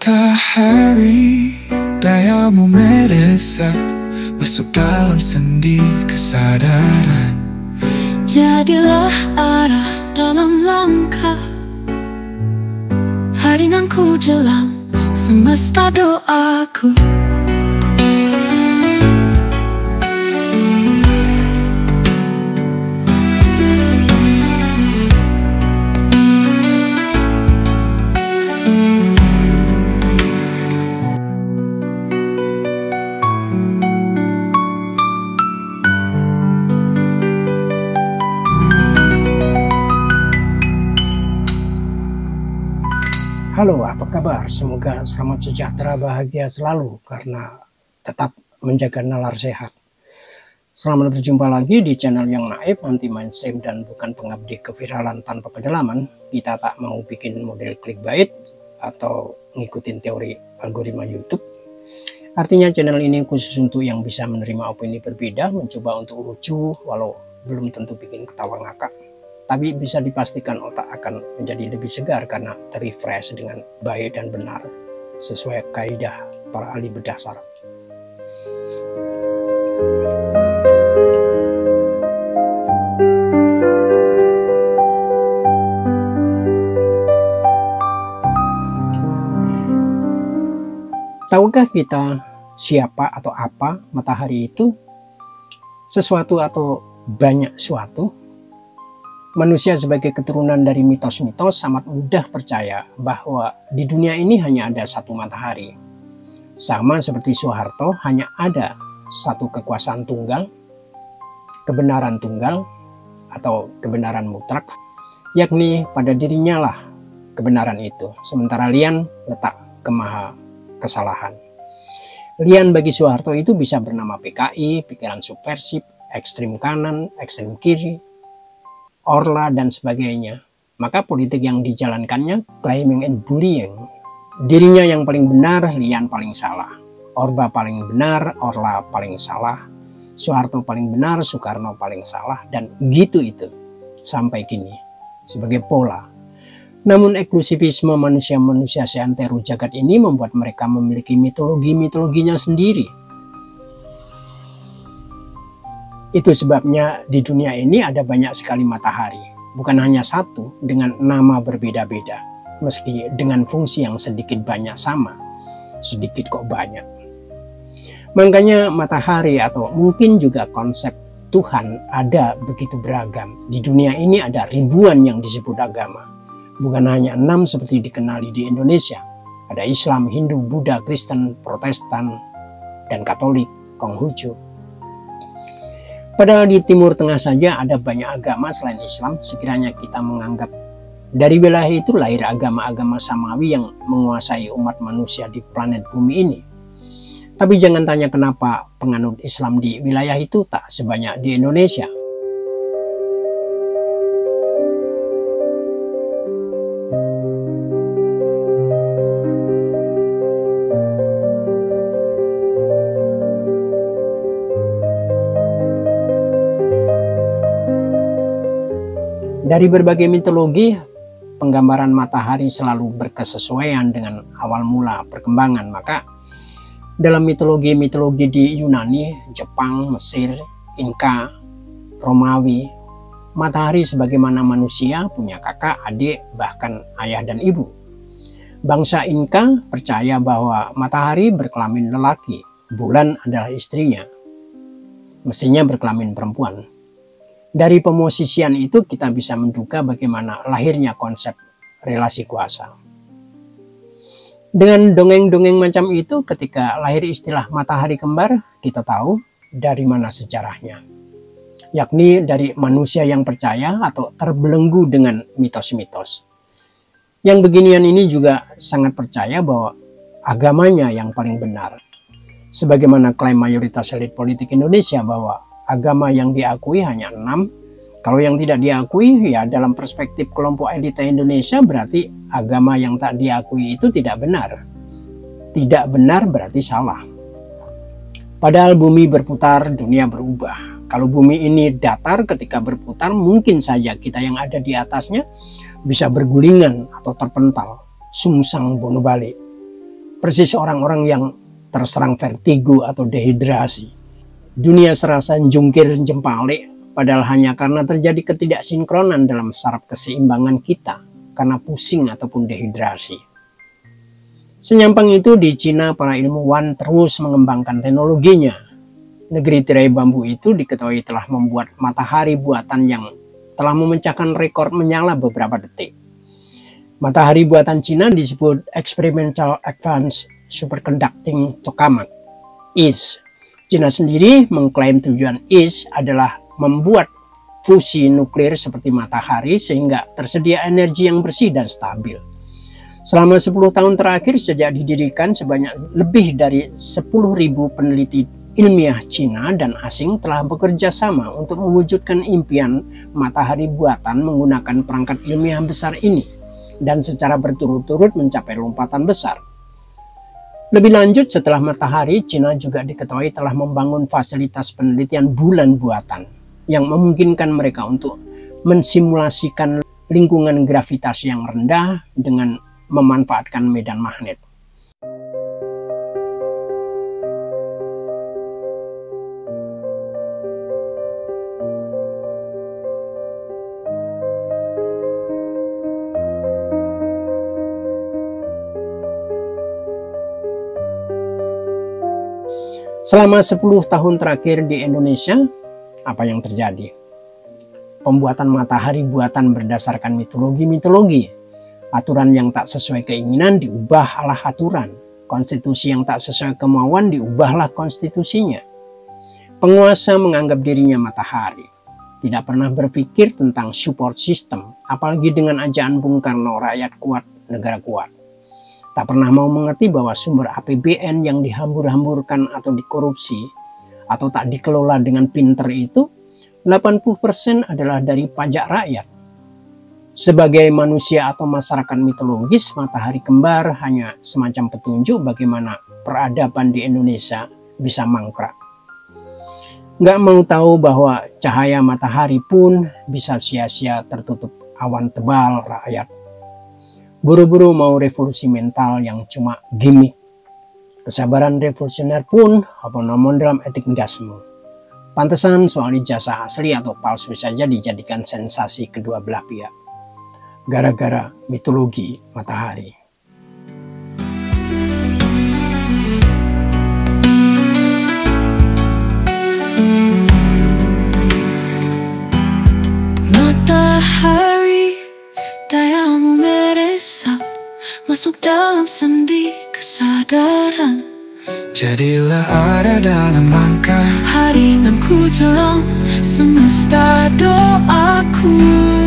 Matahari, gayamu meresap masuk dalam sendi kesadaran. Jadilah arah dalam langkah, haringanku jelang semesta doaku. Halo, apa kabar? Semoga selamat sejahtera, bahagia selalu karena tetap menjaga nalar sehat. Selamat berjumpa lagi di channel yang naif, anti mainstream dan bukan pengabdi keviralan tanpa kedalaman. Kita tak mau bikin model clickbait atau ngikutin teori algoritma YouTube. Artinya channel ini khusus untuk yang bisa menerima opini berbeda, mencoba untuk lucu walau belum tentu bikin ketawa ngakak. Tapi bisa dipastikan otak akan menjadi lebih segar karena terrefresh dengan baik dan benar sesuai kaidah para ahli bedah saraf. Tahukah kita siapa atau apa matahari itu? Sesuatu atau banyak suatu? Manusia sebagai keturunan dari mitos-mitos sangat mudah percaya bahwa di dunia ini hanya ada satu matahari. Sama seperti Soeharto, hanya ada satu kekuasaan tunggal, kebenaran tunggal, atau kebenaran mutlak, yakni pada dirinya lah kebenaran itu. Sementara lian letak ke maha kesalahan. Lian bagi Soeharto itu bisa bernama PKI, pikiran subversif, ekstrim kanan, ekstrim kiri, Orla dan sebagainya. Maka politik yang dijalankannya claiming and bullying. Dirinya yang paling benar, Lian paling salah. Orba paling benar, Orla paling salah. Soeharto paling benar, Soekarno paling salah, dan gitu itu sampai kini sebagai pola. Namun eksklusivisme manusia-manusia seantero jagat ini membuat mereka memiliki mitologi-mitologinya sendiri. Itu sebabnya di dunia ini ada banyak sekali matahari, bukan hanya satu dengan nama berbeda-beda, meski dengan fungsi yang sedikit banyak sama, sedikit kok banyak. Makanya matahari atau mungkin juga konsep Tuhan ada begitu beragam. Di dunia ini ada ribuan yang disebut agama, bukan hanya 6 seperti dikenali di Indonesia. Ada Islam, Hindu, Buddha, Kristen, Protestan, dan Katolik, Konghucu. Padahal di Timur Tengah saja ada banyak agama selain Islam. Sekiranya kita menganggap dari wilayah itu lahir agama-agama samawi yang menguasai umat manusia di planet bumi ini. Tapi jangan tanya kenapa penganut Islam di wilayah itu tak sebanyak di Indonesia. Dari berbagai mitologi, penggambaran matahari selalu berkesesuaian dengan awal mula perkembangan. Maka dalam mitologi-mitologi di Yunani, Jepang, Mesir, Inka, Romawi, matahari sebagaimana manusia punya kakak, adik, bahkan ayah dan ibu. Bangsa Inka percaya bahwa matahari berkelamin lelaki, bulan adalah istrinya, mestinya berkelamin perempuan. Dari pemosisian itu kita bisa menduga bagaimana lahirnya konsep relasi kuasa. Dengan dongeng-dongeng macam itu, ketika lahir istilah matahari kembar, kita tahu dari mana sejarahnya. Yakni dari manusia yang percaya atau terbelenggu dengan mitos-mitos. Yang beginian ini juga sangat percaya bahwa agamanya yang paling benar. Sebagaimana klaim mayoritas elit politik Indonesia bahwa agama yang diakui hanya 6. Kalau yang tidak diakui, ya dalam perspektif kelompok elit Indonesia berarti agama yang tak diakui itu tidak benar. Tidak benar berarti salah. Padahal bumi berputar, dunia berubah. Kalau bumi ini datar ketika berputar, mungkin saja kita yang ada di atasnya bisa bergulingan atau terpental, sungsang bono balik. Persis orang-orang yang terserang vertigo atau dehidrasi. Dunia serasa jungkir jempalik, padahal hanya karena terjadi ketidaksinkronan dalam saraf keseimbangan kita karena pusing ataupun dehidrasi. Senyampang itu di Cina para ilmuwan terus mengembangkan teknologinya. Negeri tirai bambu itu diketahui telah membuat matahari buatan yang telah memecahkan rekor menyala beberapa detik. Matahari buatan Cina disebut Experimental Advanced Superconducting Tokamak, (IS). Cina sendiri mengklaim tujuan IS adalah membuat fusi nuklir seperti matahari sehingga tersedia energi yang bersih dan stabil. Selama 10 tahun terakhir sejak didirikan, sebanyak lebih dari 10.000 peneliti ilmiah Cina dan asing telah bekerja sama untuk mewujudkan impian matahari buatan menggunakan perangkat ilmiah besar ini dan secara berturut-turut mencapai lompatan besar. Lebih lanjut, setelah matahari, Cina juga diketahui telah membangun fasilitas penelitian bulan buatan yang memungkinkan mereka untuk mensimulasikan lingkungan gravitasi yang rendah dengan memanfaatkan medan magnet. Selama 10 tahun terakhir di Indonesia, apa yang terjadi? Pembuatan matahari buatan berdasarkan mitologi. Aturan yang tak sesuai keinginan diubah ala aturan. Konstitusi yang tak sesuai kemauan diubahlah konstitusinya. Penguasa menganggap dirinya matahari. Tidak pernah berpikir tentang support system, apalagi dengan ajaan Bung Karno, rakyat kuat, negara kuat. Tak pernah mau mengerti bahwa sumber APBN yang dihambur-hamburkan atau dikorupsi atau tak dikelola dengan pinter itu 80% adalah dari pajak rakyat. Sebagai manusia atau masyarakat mitologis, matahari kembar hanya semacam petunjuk bagaimana peradaban di Indonesia bisa mangkrak. Nggak mau tahu bahwa cahaya matahari pun bisa sia-sia tertutup awan tebal rakyat. Buru-buru mau revolusi mental yang cuma gimmick. Kesabaran revolusioner pun apa-namanya dalam etik dasmu. Pantesan soal ijazah asli atau palsu saja dijadikan sensasi kedua belah pihak. Gara-gara mitologi matahari. Matahari, dayamu meresap masuk dalam sendi kesadaran. Jadilah ada dalam langkah Hari nan ku jelang semesta doaku.